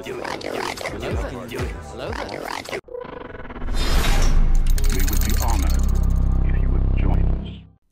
do it. Hello there. We would be honored if you would join us.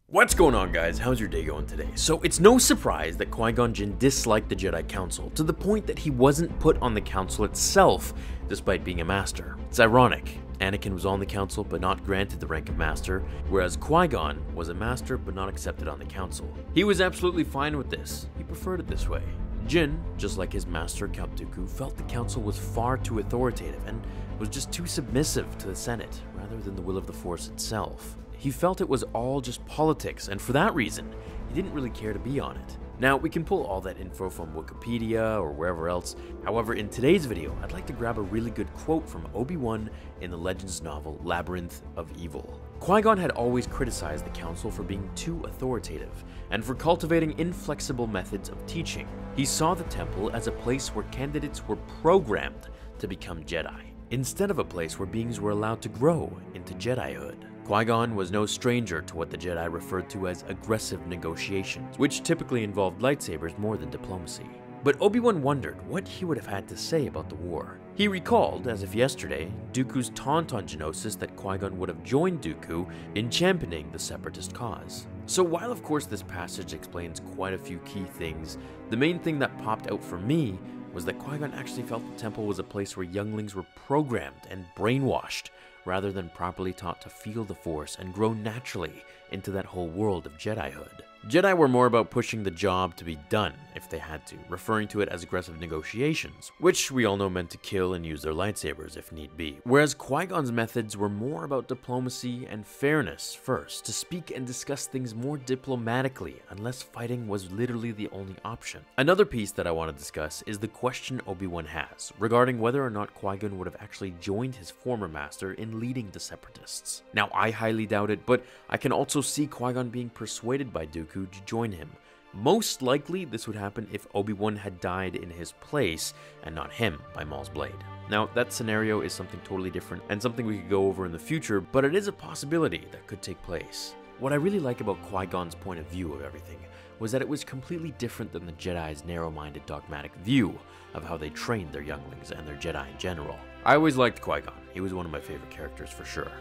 What's going on, guys? How's your day going today? So it's no surprise that Qui-Gon Jinn disliked the Jedi Council to the point that he wasn't put on the council itself, despite being a master. It's ironic. Anakin was on the council but not granted the rank of master, whereas Qui-Gon was a master but not accepted on the council. He was absolutely fine with this. He preferred it this way. Jinn, just like his master Count Dooku, felt the council was far too authoritative and was just too submissive to the Senate rather than the will of the Force itself. He felt it was all just politics, and for that reason, he didn't really care to be on it. Now, we can pull all that info from Wikipedia or wherever else. However, in today's video, I'd like to grab a really good quote from Obi-Wan in the Legends novel Labyrinth of Evil. Qui-Gon had always criticized the council for being too authoritative and for cultivating inflexible methods of teaching. He saw the temple as a place where candidates were programmed to become Jedi, instead of a place where beings were allowed to grow into Jedihood. Qui-Gon was no stranger to what the Jedi referred to as aggressive negotiations, which typically involved lightsabers more than diplomacy. But Obi-Wan wondered what he would have had to say about the war. He recalled, as if yesterday, Dooku's taunt on Geonosis that Qui-Gon would have joined Dooku in championing the Separatist cause. So while of course this passage explains quite a few key things, the main thing that popped out for me was that Qui-Gon actually felt the temple was a place where younglings were programmed and brainwashed, rather than properly taught to feel the Force and grow naturally into that whole world of Jedihood. Jedi were more about pushing the job to be done if they had to, referring to it as aggressive negotiations, which we all know meant to kill and use their lightsabers if need be. Whereas Qui-Gon's methods were more about diplomacy and fairness first, to speak and discuss things more diplomatically, unless fighting was literally the only option. Another piece that I want to discuss is the question Obi-Wan has regarding whether or not Qui-Gon would have actually joined his former master in leading the Separatists. Now, I highly doubt it, but I can also see Qui-Gon being persuaded by Dooku to join him. Most likely, this would happen if Obi-Wan had died in his place and not him by Maul's blade. Now, that scenario is something totally different and something we could go over in the future, but it is a possibility that could take place. What I really like about Qui-Gon's point of view of everything was that it was completely different than the Jedi's narrow-minded dogmatic view of how they trained their younglings and their Jedi in general. I always liked Qui-Gon. He was one of my favorite characters for sure.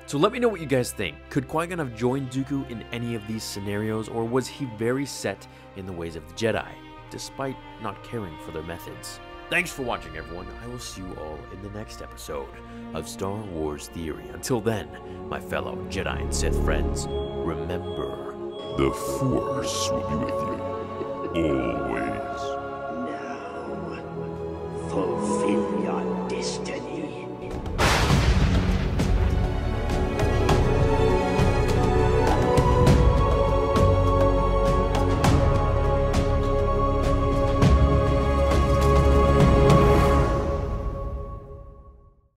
So let me know what you guys think. Could Qui-Gon have joined Dooku in any of these scenarios, or was he very set in the ways of the Jedi, despite not caring for their methods? Thanks for watching, everyone. I will see you all in the next episode of Star Wars Theory. Until then, my fellow Jedi and Sith friends, remember, the Force will be with you, always. Now, fulfill your destiny.